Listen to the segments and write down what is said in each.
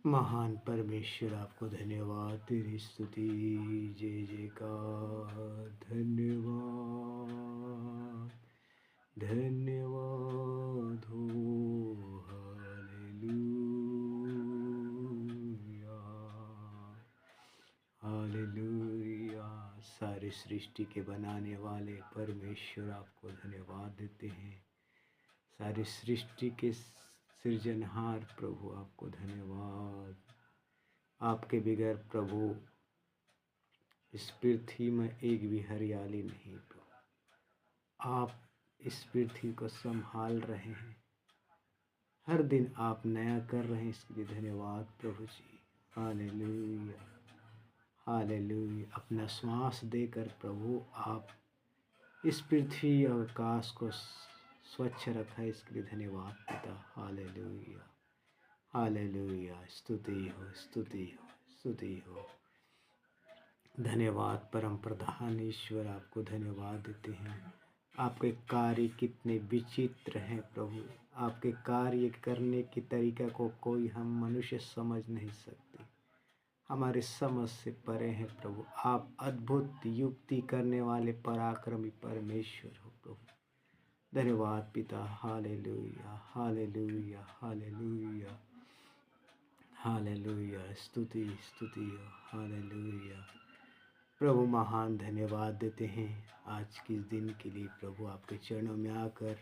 महान परमेश्वर आपको धन्यवाद, तेरी स्तुति, जय जयकार। धन्यवाद धन्यवाद हो, हालेलुया हालेलुया। सारी सृष्टि के बनाने वाले परमेश्वर आपको धन्यवाद देते हैं। सारी सृष्टि के सृजनहार प्रभु आपको धन्यवाद। आपके बगैर प्रभु इस पृथ्वी में एक भी हरियाली नहीं प्रभु। आप इस पृथ्वी को संभाल रहे हैं, हर दिन आप नया कर रहे हैं, इसके लिए धन्यवाद प्रभु जी। Hallelujah hallelujah. अपना श्वास देकर प्रभु आप इस पृथ्वी और आकाश को स्वच्छ रखा है, इसके लिए धन्यवाद पिता। Hallelujah hallelujah. स्तुति हो स्तुति हो स्तुति हो। धन्यवाद परम प्रधान ईश्वर, आपको धन्यवाद देते हैं। आपके कार्य कितने विचित्र हैं प्रभु। आपके कार्य करने की तरीका को कोई हम मनुष्य समझ नहीं सकते, हमारे समझ से परे हैं प्रभु। आप अद्भुत युक्ति करने वाले पराक्रमी परमेश्वर हो प्रभु। धन्यवाद पिता। Hallelujah hallelujah hallelujah hallelujah. स्तुति स्तुति हो। हालेलुया प्रभु। महान धन्यवाद देते हैं आज के इस दिन के लिए प्रभु। आपके चरणों में आकर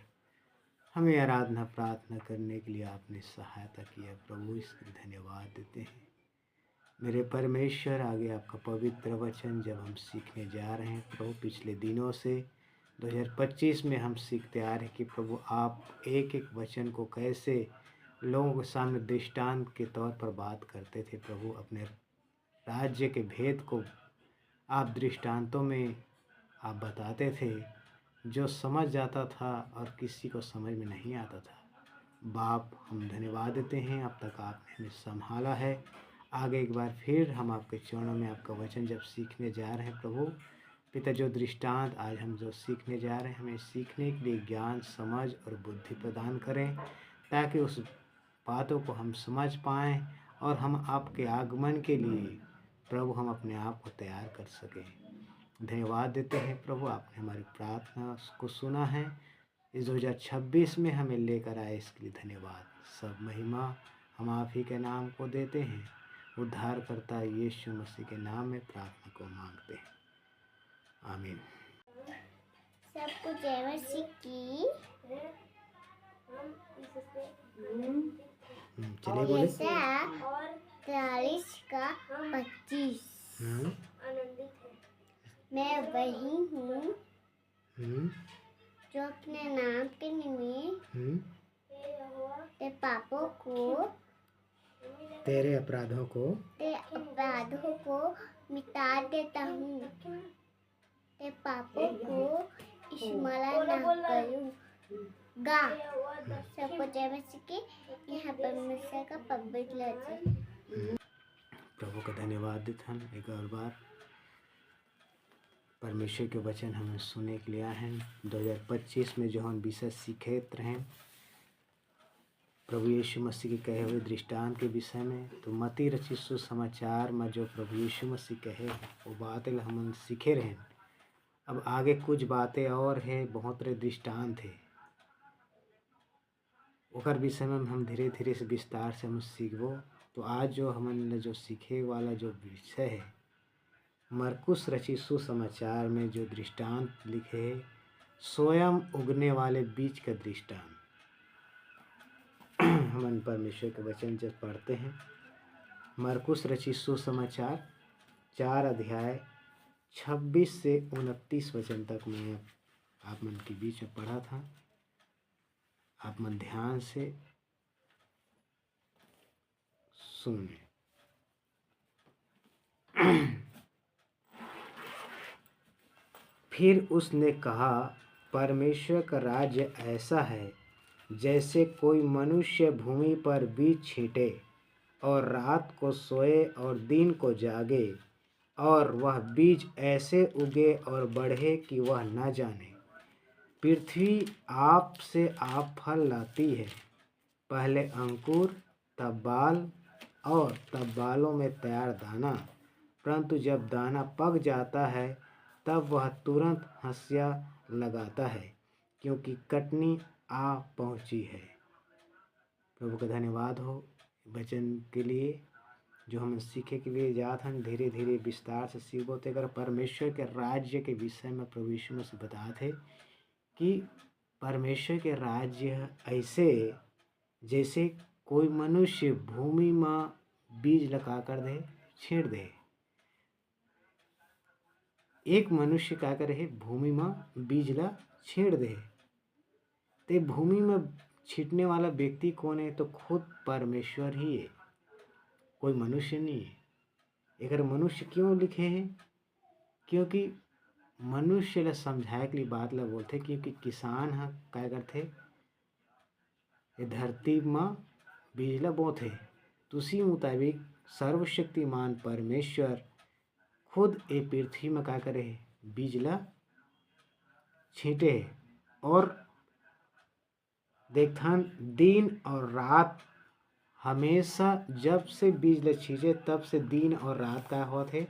हमें आराधना प्रार्थना करने के लिए आपने सहायता किया प्रभु, इसके लिए धन्यवाद देते हैं। मेरे परमेश्वर, आगे आपका पवित्र वचन जब हम सीखने जा रहे हैं प्रभु, पिछले दिनों से 2025 में हम सीखते आ रहे हैं कि प्रभु आप एक एक वचन को कैसे लोगों के सामने दृष्टांत के तौर पर बात करते थे प्रभु। अपने राज्य के भेद को आप दृष्टांतों में आप बताते थे, जो समझ जाता था और किसी को समझ में नहीं आता था। बाप, हम धन्यवाद देते हैं, अब तक आपने हमें संभाला है। आगे एक बार फिर हम आपके चरणों में आपका वचन जब सीखने जा रहे हैं प्रभु पिता, जो दृष्टांत आज हम जो सीखने जा रहे हैं, हमें सीखने के लिए ज्ञान, समझ और बुद्धि प्रदान करें, ताकि उस बातों को हम समझ पाएँ और हम आपके आगमन के लिए प्रभु हम अपने आप को तैयार कर सकें। धन्यवाद देते हैं प्रभु, आपने हमारी प्रार्थना को सुना है। इस 2026 में हमें लेकर आए, इसके लिए धन्यवाद। सब महिमा हम आप ही के नाम को देते हैं। उद्धारकर्ता यीशु मसीह के नाम में प्रार्थना को मांगते हैं, आमीन। सबको जय मसीह की। चलिए बोले। 43 का 25। मैं वही हूँ जो अपने नाम के निमित्त तेरे अपराधों को मिटा देता हूँ, तेरे पापों को स्मरण न करूँगा। सबको जय मसीह की। यहाँ परमेश्वर का पवित्र वचन। प्रभु का धन्यवाद देते हम एक और बार। परमेश्वर के वचन हमें सुनने के लिए आए हैं। 2025 में जो हम विषय सीखे रहे प्रभु यीशु मसीह के कहे हुए दृष्टांत के विषय में, तो मती रचित सुसमाचार में जो प्रभु यीशु मसीह कहे वो बातें हम सीखे रहे। अब आगे कुछ बातें और है, बहुत रे दृष्टांत है, ओकर विषय में हम धीरे धीरे से विस्तार से हम सीखबो। तो आज जो हमने जो सीखे वाला जो विषय है, मरकुस रचित सुसमाचार में जो दृष्टांत लिखे है, स्वयं उगने वाले बीज का दृष्टांत। हम परमेश्वर के वचन जब पढ़ते हैं, मरकुस रचित सुसमाचार 4 अध्याय 26 से 29 वचन तक मैं आप मन के बीच में पढ़ा था। आप मन ध्यान से सुने। फिर उसने कहा, परमेश्वर का राज्य ऐसा है जैसे कोई मनुष्य भूमि पर बीज छींटे और रात को सोए और दिन को जागे, और वह बीज ऐसे उगे और बढ़े कि वह न जाने। पृथ्वी आप से आप फल लाती है, पहले अंकुर, तब बाल और तब बालों में तैयार दाना, परंतु जब दाना पक जाता है तब वह तुरंत हंसिया लगाता है, क्योंकि कटनी आ पहुंची है। प्रभु का धन्यवाद हो वचन के लिए जो हम सीखे के लिए जात हैं। धीरे धीरे विस्तार से सीखोते अगर परमेश्वर के राज्य के विषय में प्रभु यीशु मसीह बताते कि परमेश्वर के राज्य ऐसे जैसे कोई मनुष्य भूमि में बीज लगा कर दे, छेड़ दे। एक मनुष्य क्या करे, भूमि में बीज ला छेड़ दे। ते भूमि में छीटने वाला व्यक्ति कौन है? तो खुद परमेश्वर ही है, कोई मनुष्य नहीं है। अगर मनुष्य क्यों लिखे हैं? क्योंकि मनुष्य ला समझाए के लिए बात ला बोलते, क्योंकि किसान हा क्या करते, ये धरती में बीज ला बोते। तो उसी मुताबिक सर्वशक्तिमान परमेश्वर खुद ये पृथ्वी में क्या करे, बीज ला छींटे। और देखथन दिन और रात हमेशा जब से बीज ला छींचे तब से दिन और रात का होते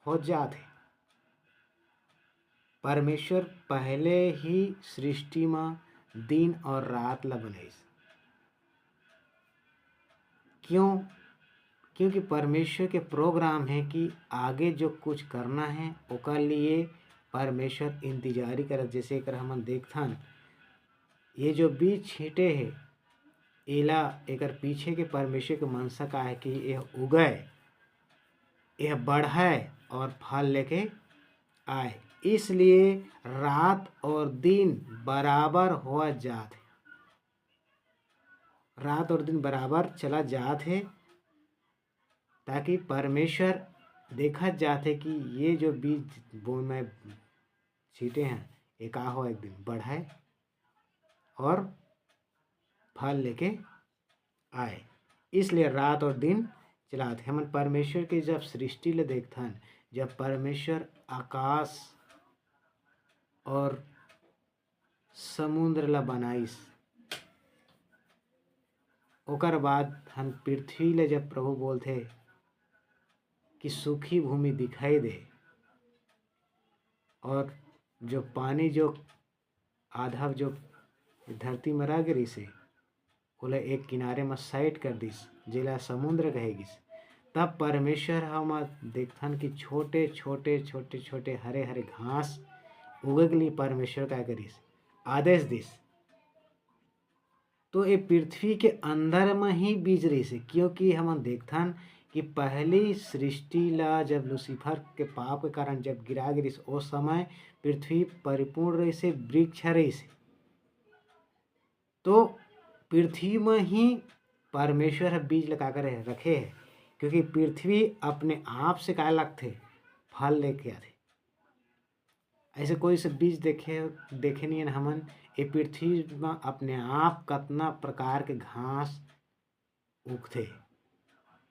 हो जाते। परमेश्वर पहले ही सृष्टि में दिन और रात ला बनाइस। क्यों? क्योंकि परमेश्वर के प्रोग्राम है कि आगे जो कुछ करना है ओकर लिए परमेश्वर इंतजारी करत। जैसे कर हम देखथन ये जो बीज छींटे है एला एकर पीछे के परमेश्वर के मनसा का है कि यह उगे, यह बढ़े और फल लेके आए। इसलिए रात और दिन बराबर हो जात है, रात और दिन बराबर चला जात है, ताकि परमेश्वर देखा जाते कि ये जो बीज बोन में छींटे हैं ये का हो, एक दिन बढ़े और फल लेके आए। इसलिए रात और दिन चलाते। हम परमेश्वर के जब सृष्टि ले देखथन, जब परमेश्वर आकाश और समुद्र ला बनाइस, ओकर बाद हम पृथ्वी ले जब प्रभु बोलते कि सूखी भूमि दिखाई दे और जो पानी जो आधा जो धरती में रह गिरी से ओला एक किनारे में साइड कर दिस, जेला समुद्र कहेगिस। तब परमेश्वर हम देखथन कि छोटे छोटे छोटे छोटे हरे हरे घास उगे के लिए परमेश्वर क्या करिस, आदेश दिस। तो ये पृथ्वी के अंदर में ही बीज रही से, क्योंकि हम देखथन कि पहली सृष्टि ला जब लूसीफर के पाप के कारण जब गिरा गिरिस उस समय पृथ्वी परिपूर्ण रही से, वृक्ष रही से। तो पृथ्वी में ही परमेश्वर बीज लगा कर रखे है, क्योंकि पृथ्वी अपने आप से क्या लगते फल लेके आते। ऐसे कोई से बीज देखे नहीं है हमन। ये पृथ्वी में अपने आप कितना प्रकार के घास उगते,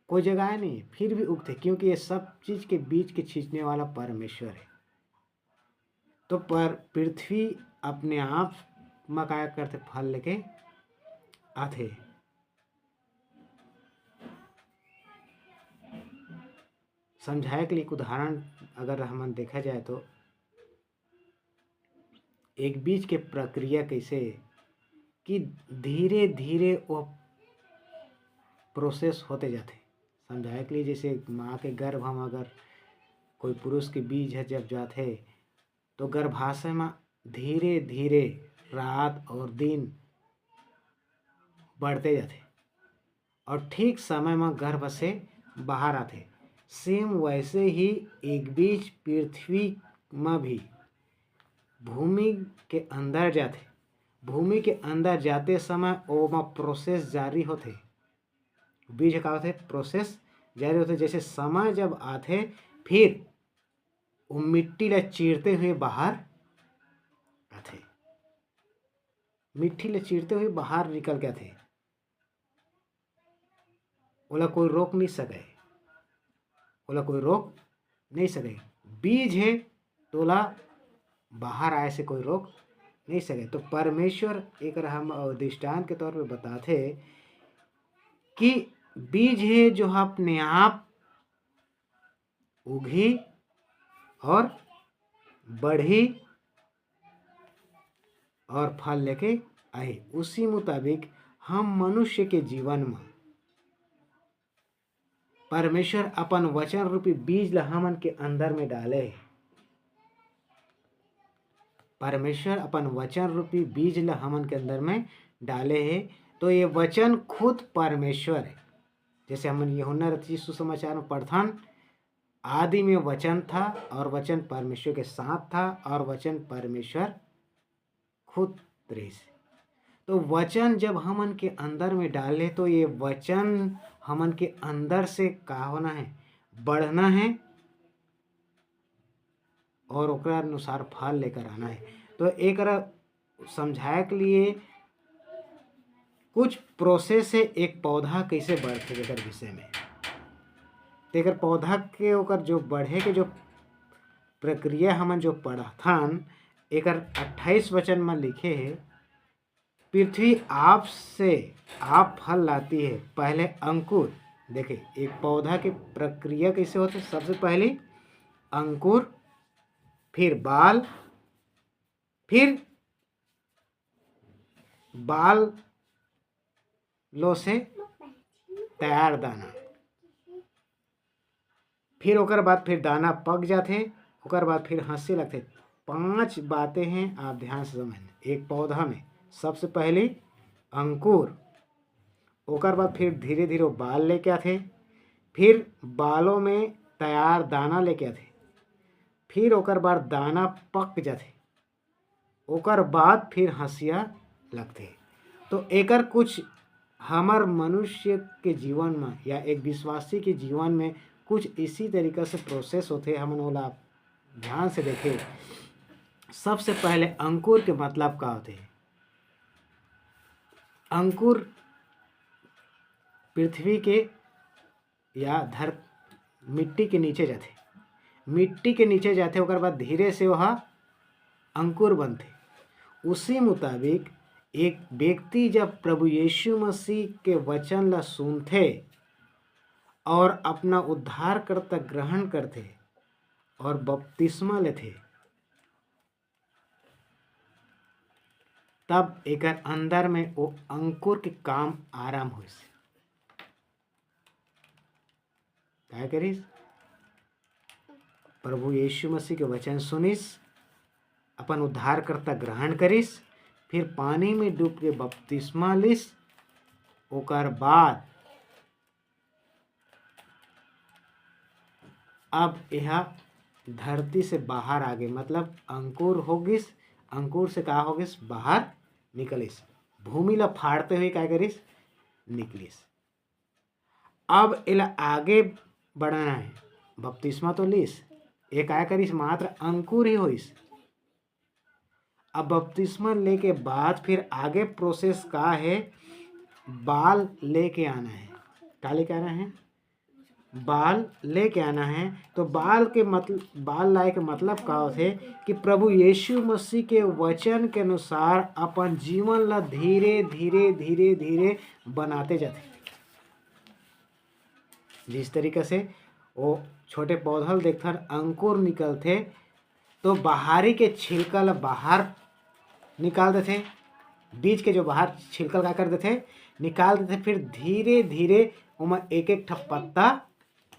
कोई जगह नहीं फिर भी उगते, क्योंकि ये सब चीज के बीज के छींचने वाला परमेश्वर है। तो पर पृथ्वी अपने आप में क्या करते, फल लेके आते। समझाए के लिए एक उदाहरण अगर हम देखा जाए तो एक बीज के प्रक्रिया कैसे कि धीरे धीरे वो प्रोसेस होते जाते। समझाए के लिए जैसे माँ के गर्भ में अगर कोई पुरुष के बीज है जब जाते तो गर्भाशय में धीरे धीरे रात और दिन बढ़ते जाते और ठीक समय में गर्भ से बाहर आते। सेम वैसे ही एक बीज पृथ्वी में भी भूमि के अंदर जाते। भूमि के अंदर जाते समय ओमा प्रोसेस जारी होते। बीज का होते प्रोसेस जारी होते। जैसे समय जब आते फिर वो मिट्टी ला चीरते हुए बाहर आते, मिट्टी ला चीरते हुए बाहर निकल के आते। ओला कोई रोक नहीं सके, ओला कोई रोक नहीं सके। बीज है तो ओला बाहर आए से कोई रोक नहीं सके। तो परमेश्वर एक हम दृष्टांत के तौर पे बताते कि बीज है जो अपने आप उगी और बढ़ी और फल लेके आए। उसी मुताबिक हम मनुष्य के जीवन में परमेश्वर अपन वचन रूपी बीज ला हमन के अंदर में डाले है। परमेश्वर अपन वचन रूपी बीज ला हमन के अंदर में डाले है। तो ये वचन खुद परमेश्वर है। जैसे हमन यूहन्ना रचित सुसमाचार में पढ़थन, आदि में वचन था और वचन परमेश्वर के साथ था और वचन परमेश्वर खुद रही। तो वचन जब हमन के अंदर में डाले तो ये वचन हमन के अंदर से का होना है, बढ़ना है और ओकरा अनुसार फल लेकर आना है। तो एक समझाए के लिए कुछ प्रोसेस है एक पौधा कैसे बढ़ते एकर विषय में। तेकर पौधा के ओकर जो बढ़े के जो प्रक्रिया हमन जो पढ़थन, एकर 28 वचन में लिखे है, पृथ्वी आप से आप फल लाती है। पहले अंकुर, देखे एक पौधा की प्रक्रिया कैसे होती है। सबसे पहले अंकुर, फिर बाल, फिर बाल लो से तैयार दाना, फिर ओकर बाद फिर दाना पक जाते, ओकर बाद फिर हंसे लगते। 5 बातें हैं, आप ध्यान से समझना। एक पौधा में सबसे पहले अंकुर, ओकर बाद फिर धीरे धीरे बाल लेके आते, फिर बालों में तैयार दाना लेके आते, फिर ओकर बाद दाना पक जाते, ओकर बाद फिर हंसिया लगते। तो एकर कुछ हमार मनुष्य के जीवन में या एक विश्वासी के जीवन में कुछ इसी तरीके से प्रोसेस होते। हम ओला ध्यान से देखें। सबसे पहले अंकुर के मतलब का होते हैं। अंकुर पृथ्वी के या मिट्टी के नीचे जाते, मिट्टी के नीचे जाते, ओकर बाद धीरे से वह अंकुर बनते। उसी मुताबिक एक व्यक्ति जब प्रभु यीशु मसीह के वचन ला सुनते और अपना उद्धारकर्ता ग्रहण करते और बपतिस्मा लेते, तब एक अंदर में वो अंकुर के काम आराम हो। क्या करिस? प्रभु यीशु मसीह के वचन सुनिस, अपन उद्धारकर्ता ग्रहण करिस, फिर पानी में डूब के बपतिस्मा लिस, ओकर बाद अब यह धरती से बाहर आ गए, मतलब अंकुर हो गिस, अंकुर से का हो गिस, बाहर निकलिस, भूमि ला फाड़ते हुए क्या करिस, निकलिस। अब इला आगे बढ़ाना है। बपतिस्मा तो लिस, ये क्या करिस, मात्र अंकुर ही होइस। अब बपतिस्मा लेके बाद फिर आगे प्रोसेस का है, बाल लेके आना है। क्या लेके आना है? बाल लेके आना है। तो बाल के मतलब, बाल लाए के मतलब का होते कि प्रभु यीशु मसीह के वचन के अनुसार अपन जीवन ला धीरे धीरे धीरे धीरे बनाते जाते। जिस तरीके से वो छोटे पौधल देखकर अंकुर निकलते, तो बाहरी के छिलका बाहर निकाल देते, बीज के जो बाहर छिलका क्या कर देते, निकाल देते, फिर धीरे धीरे उमा एक एक ठप पत्ता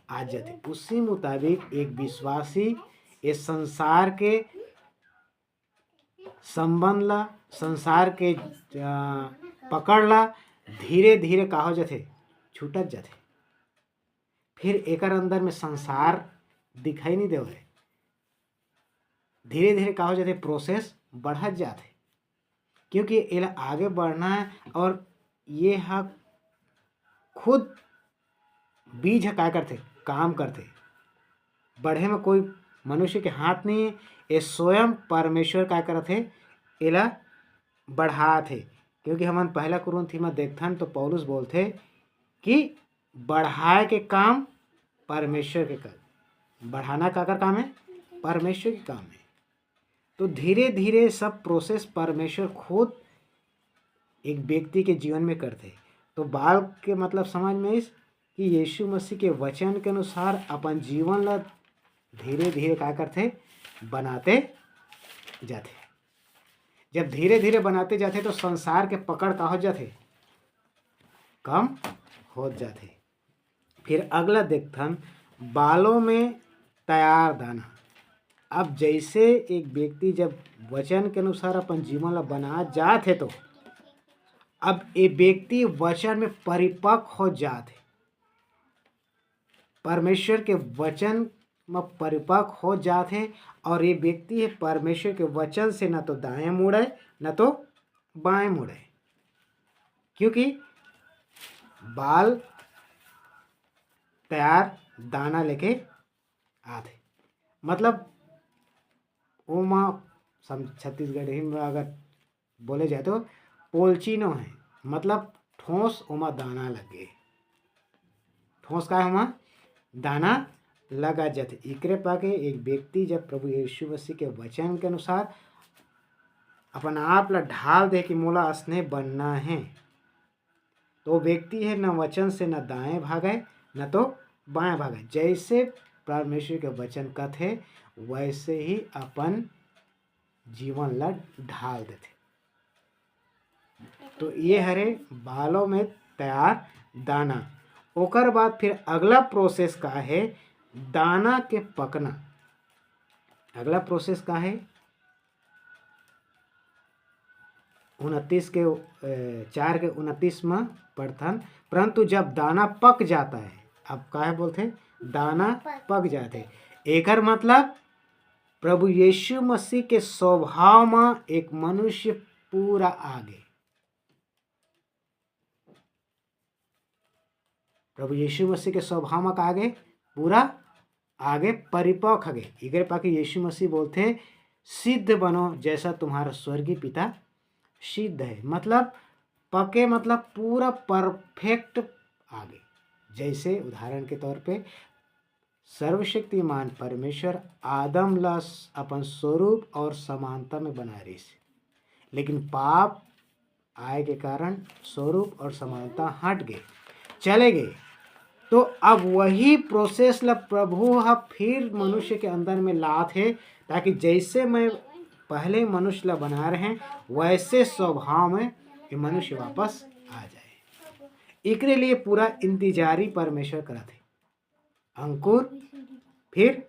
आ जाते। उसी मुताबिक एक विश्वासी इस संसार के संबंध ला, संसार के पकड़ ला, धीरे धीरे का हो जाते, छूटत जाते। फिर एकर अंदर में संसार दिखाई नहीं देवे, धीरे धीरे का हो जाते, प्रोसेस बढ़त जाते, क्योंकि इला आगे बढ़ना है। और ये खुद बीज क्या करते, काम करते, बढ़े में कोई मनुष्य के हाथ नहीं है, ये स्वयं परमेश्वर क्या करते, इला बढ़ाते। क्योंकि हम पहला कुरिन्थी में देखथन तो पौलुस बोलते कि बढ़ाए के काम परमेश्वर के काम, बढ़ाना का काम है, परमेश्वर के काम है। तो धीरे धीरे सब प्रोसेस परमेश्वर खुद एक व्यक्ति के जीवन में करते। तो बाल के मतलब समझ में इस कि यीशु मसीह के वचन के अनुसार अपन जीवन ला धीरे धीरे क्या करते, बनाते जाते। जब धीरे धीरे बनाते जाते तो संसार के पकड़ का हो जाते, कम हो जाते। फिर अगला देखथन बालों में तैयार दाना। अब जैसे एक व्यक्ति जब वचन के अनुसार अपन जीवन ला बना जाते तो अब ये व्यक्ति वचन में परिपक्व हो जाते, परमेश्वर के वचन में परिपक्व हो जाते। और ये व्यक्ति है परमेश्वर के वचन से न तो दाएं मुड़े न तो बाएं मुड़े, क्योंकि बाल तैयार दाना लेके आते। मतलब ओमा छत्तीसगढ़ी में अगर बोले जाए तो पोलचीनो है, मतलब ठोस ओमा दाना लगे। ठोस का है ओमा दाना लगा जाते। इकरे पाके एक व्यक्ति जब प्रभु यीशु मसीह के वचन के अनुसार अपन आप ला ढाल दे कि मोला स्नेह बनना है, तो व्यक्ति है न वचन से न दाएं भागे न तो बाएं भागे। जैसे परमेश्वर के वचन कथे वैसे ही अपन जीवन ला ढाल देते। तो ये हरे बालों में तैयार दाना। ओकर बाद फिर अगला प्रोसेस का है दाना के पकना। अगला प्रोसेस का है 4:29 में पढ़थन, परंतु जब दाना पक जाता है, अब काहे बोलते दाना पक जाते, एकर मतलब प्रभु यीशु मसीह के स्वभाव में एक मनुष्य पूरा आगे, प्रभु यीशु मसीह के स्वभाव में आगे पूरा आगे परिपक्व आगे। इधर पाके यीशु मसीह बोलते सिद्ध बनो जैसा तुम्हारा स्वर्गीय पिता सिद्ध है। मतलब पके मतलब पूरा परफेक्ट आगे। जैसे उदाहरण के तौर पे सर्वशक्तिमान परमेश्वर आदम ला अपन स्वरूप और समानता में बना रही से, लेकिन पाप आए के कारण स्वरूप और समानता हट गए, चले गए। तो अब वही प्रोसेस ला प्रभु फिर मनुष्य के अंदर में लात है, ताकि जैसे मैं पहले मनुष्य ला बना रहे हैं वैसे स्वभाव में ये मनुष्य वापस आ जाए। एकरे लिए पूरा इंतजारी परमेश्वर करते। अंकुर, फिर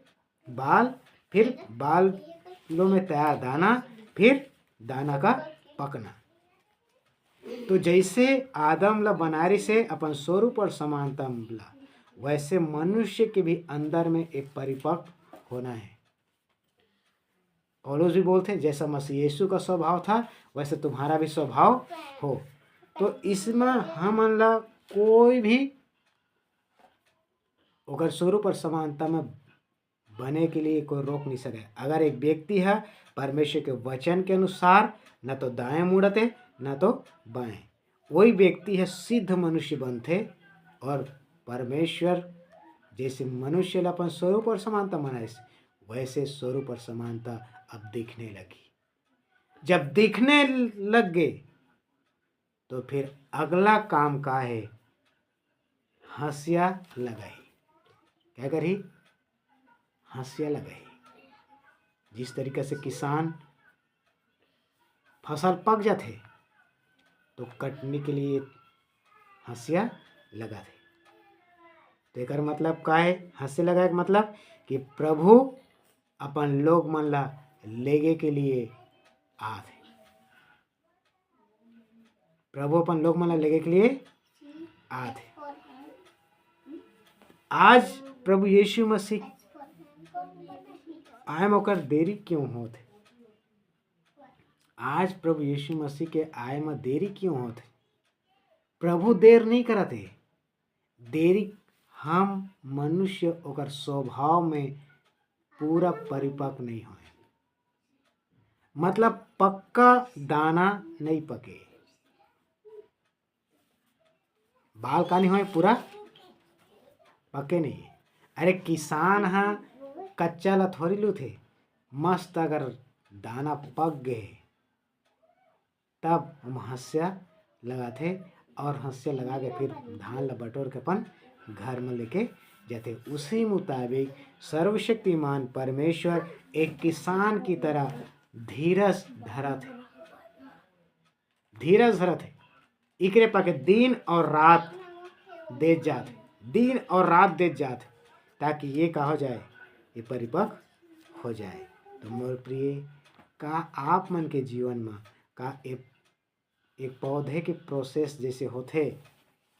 बालों में तैयार दाना, फिर दाना का पकना। तो जैसे आदम ला बनारी से अपन स्वरूप और समानता ला, वैसे मनुष्य के भी अंदर में एक परिपक्व होना है। पौलुस भी बोलते जैसा मसीह यीशु का स्वभाव था वैसे तुम्हारा भी स्वभाव हो। तो इसमें हम ला कोई भी अगर स्वरूप और समानता में बने के लिए कोई रोक नहीं सके। अगर एक व्यक्ति है परमेश्वर के वचन के अनुसार न तो दाएं मुड़ते न तो बाएं, वही व्यक्ति है सिद्ध मनुष्य बनते। और परमेश्वर जैसे मनुष्य अपन स्वरूप और समानता बनाए वैसे स्वरूप और समानता अब दिखने लगी। जब दिखने लग गए तो फिर अगला काम का है हंसिया लगाई। क्या करी? हंसिया लगाई। जिस तरीके से किसान फसल पक जाते तो कटने के लिए हंसिया लगाते। तो एकर मतलब का है हंसिया लगाए? मतलब कि प्रभु अपन लोग मन ला लेगे के लिए आते। प्रभु अपन लोग मन ला लेगे के लिए आते। आज प्रभु यीशु मसीह आए में ओकर देरी क्यों होते? आज प्रभु यीशु मसीह के आए में देरी क्यों होते? प्रभु देर नहीं करते। देरी हम मनुष्य ओकर स्वभाव में पूरा परिपक्व नहीं होए। मतलब पक्का दाना नहीं पके, बाल का नहीं होए पूरा पके नहीं। अरे किसान हाँ कच्चा ला थोड़ी लू थे, मस्त अगर दाना पक गए तब हम हंसिया लगाते और हंसिया लगा के फिर धान ला बटोर के अपन घर में लेके जाते। उसी मुताबिक सर्वशक्तिमान परमेश्वर एक किसान की तरह धीरज धरत है, धीरज धरत है। इकरे पाके दिन और रात दे जाते, दिन और रात दे जाते, ताकि ये कहा जाए, ये परिपक्व हो जाए। तो मोर प्रिय, का आप मन के जीवन में का एक पौधे के प्रोसेस जैसे होते,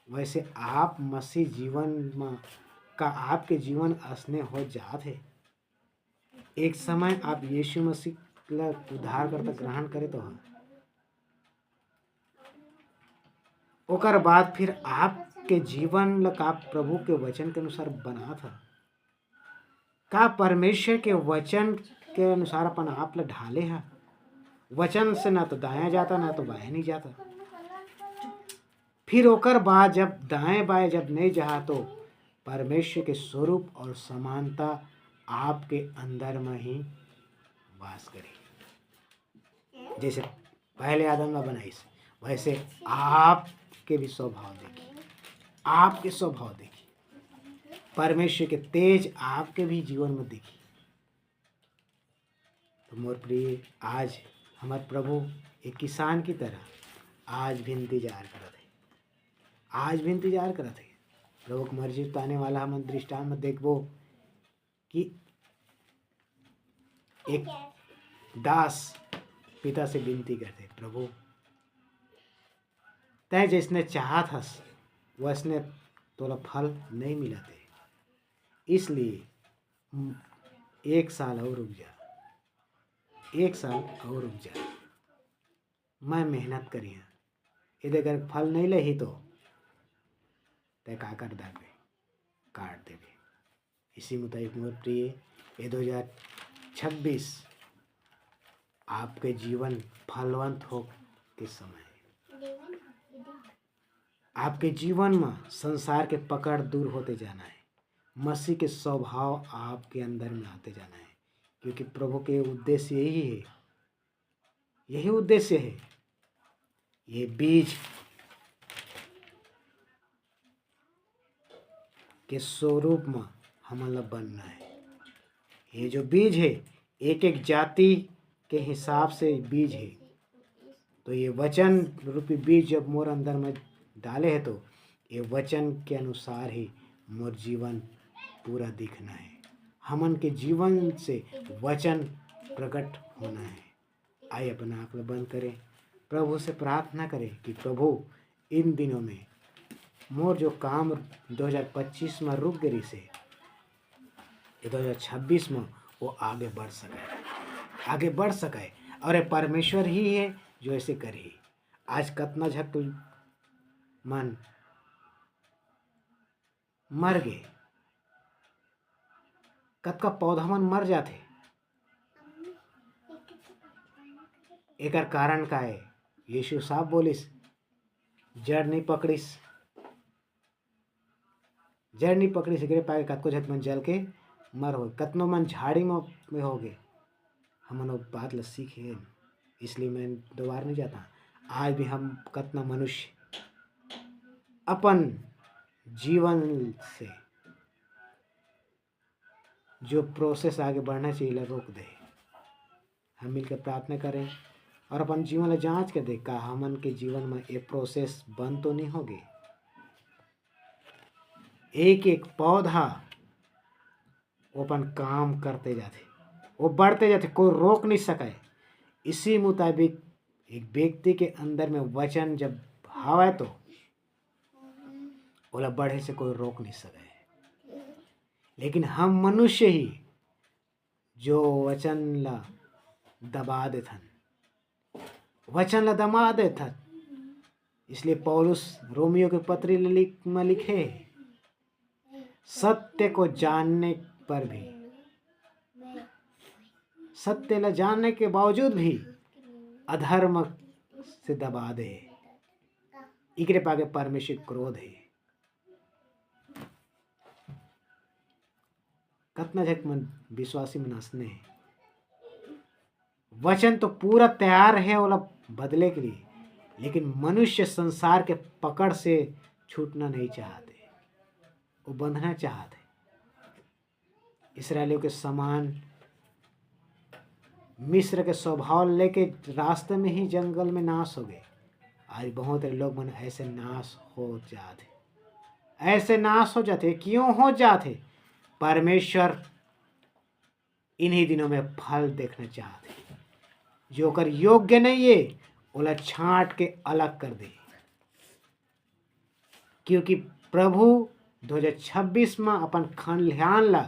वैसे आप मसीह जीवन में का आपके जीवन असने हो जात है। एक समय आप यीशु मसीह का उद्धारकर्ता ग्रहण करे तो ओकर बाद फिर आपके जीवन का प्रभु के वचन के अनुसार बना था। का परमेश्वर के वचन के अनुसार अपन आप ला ढाले है। वचन से ना तो दाया जाता ना तो बाया नहीं जाता। फिर ओकर बाद जब दाएं बाएं जब नहीं जा तो परमेश्वर के स्वरूप और समानता आपके अंदर में ही वास करेगी। जैसे पहले आदम ने बनाई वैसे आपके भी स्वभाव देखिए, आपके स्वभाव देखिए, परमेश्वर के तेज आपके भी जीवन में देखिए। तो मोर प्रिय, आज हमारे प्रभु एक किसान की तरह आज भी इंतजार करते हैं, आज भी इंतजार करते हैं। प्रभु की मर्जी तो आने वाला हम दृष्टांत में देखबो कि एक दास पिता से विनती करते, प्रभु तय जिसने चाहा था वैसने तोला फल नहीं मिला थे, इसलिए 1 साल और रुक जा, 1 साल और रुक जा, मैं मेहनत करिए, यदि अगर फल नहीं लही तो तय का कर देवे, काट देवे। इसी मुताबिक मोर प्रिय, ये 2026 आपके जीवन फलवंत हो के समय है। आपके जीवन में संसार के पकड़ दूर होते जाना है, मसीह के स्वभाव आपके अंदर में आते जाना है, क्योंकि प्रभु के उद्देश्य यही है, यही उद्देश्य है। ये बीज के स्वरूप में हमारा बनना है। ये जो बीज है एक एक जाति के हिसाब से बीज है, तो ये वचन रूपी बीज जब मोर अंदर में डाले है तो ये वचन के अनुसार ही मोर जीवन पूरा दिखना है। हमन के जीवन से वचन प्रकट होना है। आइए अपना आँख बंद करें, प्रभु से प्रार्थना करें कि प्रभु इन दिनों में मोर जो काम 2025 में रुक गई से 2026 में वो आगे बढ़ सके, आगे बढ़ सके। और ये परमेश्वर ही है जो ऐसे करे। आज कतना झक मन मर गए, कतका पौधा मन मर जाते, एकर कारण का है? यीशु साहब बोलिस, जड़ नहीं पकड़िस, जड़ नहीं पकड़ी से गिरे पाए, कतको झक मन जल के मर हो, कतनो मन झाड़ी में हो गए। हमन वो बात ला सीखे, इसलिए मैं दोबारा नहीं जाता। आज भी हम कतना मनुष्य अपन जीवन से जो प्रोसेस आगे बढ़ना चाहिए रोक दे। हम मिलकर प्रार्थना करें और अपन जीवन में जांच कर दे का हमन के जीवन में ये प्रोसेस बंद तो नहीं होगी। एक एक पौधा वो अपन काम करते जाते, वो बढ़ते जाते, कोई रोक नहीं सके। इसी मुताबिक एक व्यक्ति के अंदर में वचन जब भाव है तो ओला बढ़े से कोई रोक नहीं सके। लेकिन हम मनुष्य ही जो वचन ला दबा देथन, वचन ला दबा देथन। इसलिए पौलुस रोमियो के पत्री में लिखे, सत्य को जानने पर भी, सत्य ला जानने के बावजूद भी अधर्म से दबा दे, इकरे पागे परमेश्वर क्रोध है। कतना झक मन विश्वासी मन हंसने है। वचन तो पूरा तैयार है ओला बदले के लिए, लेकिन मनुष्य संसार के पकड़ से छूटना नहीं चाहते। वो बंधना चाहते। इसराइलियों के समान मिस्र के स्वभाव लेके रास्ते में ही जंगल में नाश हो गए। आज बहुत लोग मन ऐसे नाश हो जाते, ऐसे नाश हो जाते। क्यों हो जाते? परमेश्वर इन्हीं दिनों में फल देखना चाहते। जो कर योग्य नहीं है ओला छांट के अलग कर दे, क्योंकि प्रभु 2026 में अपन खलिहान ला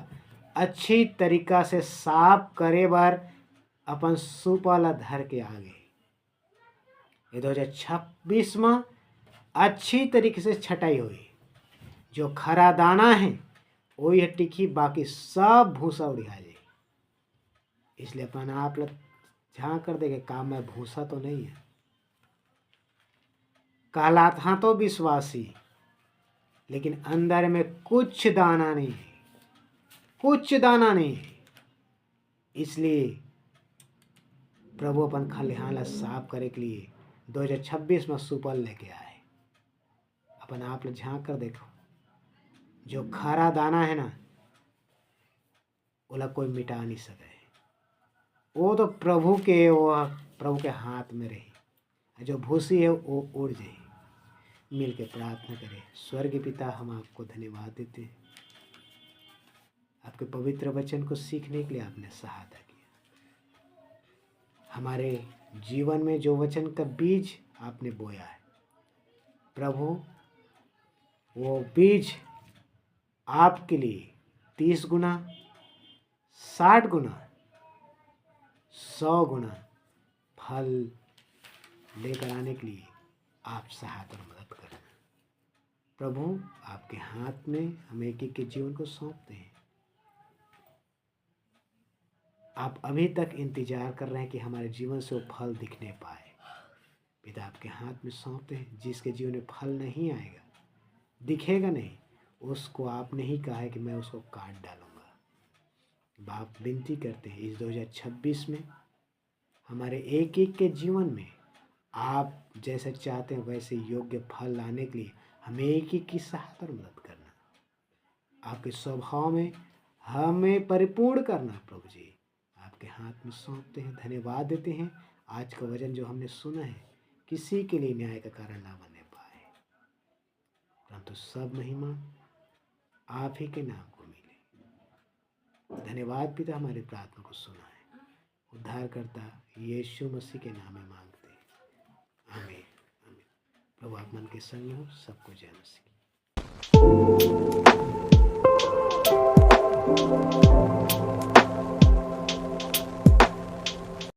अच्छी तरीका से साफ करे बर अपन सुपा ला धर के आगे। ये 2026 में अच्छी तरीके से छटाई हुई। जो खरा दाना है वही टिकी, बाकी सब भूसा उड़िया जाए। इसलिए अपन आप लोग झाँक कर देखे काम में भूसा तो नहीं है। कहलाता हाँ तो विश्वासी, लेकिन अंदर में कुछ दाना नहीं है, कुछ दाना नहीं है। इसलिए प्रभु अपन खलिहान साफ करे के लिए 2026 में सुपल लेके आए। अपन आप लोग झाँक कर देखो, जो खरा दाना है ना ओला कोई मिटा नहीं सके। वो तो प्रभु के हाथ में रही। जो भूसी है वो उड़ जाए। मिल के प्रार्थना करें। स्वर्गीय पिता, हम आपको धन्यवाद देते हैं। आपके पवित्र वचन को सीखने के लिए आपने सहायता किया। हमारे जीवन में जो वचन का बीज आपने बोया है प्रभु, वो बीज आपके लिए 30 गुना, 60 गुना, 100 गुना फल लेकर आने के लिए आप सहायता और मदद करना। प्रभु, आपके हाथ में हम एक एक के जीवन को सौंपते हैं। आप अभी तक इंतजार कर रहे हैं कि हमारे जीवन से वो फल दिखने पाए। पिता, आपके हाथ में सौंपते हैं। जिसके जीवन में फल नहीं आएगा, दिखेगा नहीं, उसको आपने ही कहा है कि मैं उसको काट डालूंगा। बाप, विनती करते हैं इस 2026 में हमारे एक एक के जीवन में आप जैसे चाहते हैं वैसे योग्य फल लाने के लिए हमें एक एक की सहायता और मदद करना। आपके स्वभाव में हमें परिपूर्ण करना। प्रभु जी, आपके हाथ में सौंपते हैं। धन्यवाद देते हैं। आज का वचन जो हमने सुना है किसी के लिए न्याय का कारण ना बने पाए, परंतु सब महिमा आप ही के नाम को मिले। धन्यवाद पिता, हमारी प्रार्थना को सुना है। उद्धारकर्ता यीशु मसीह के नाम में मांगते हैं, आमीन। आमीन। प्रभु आप मन के संग हो। सबको जय मसीह।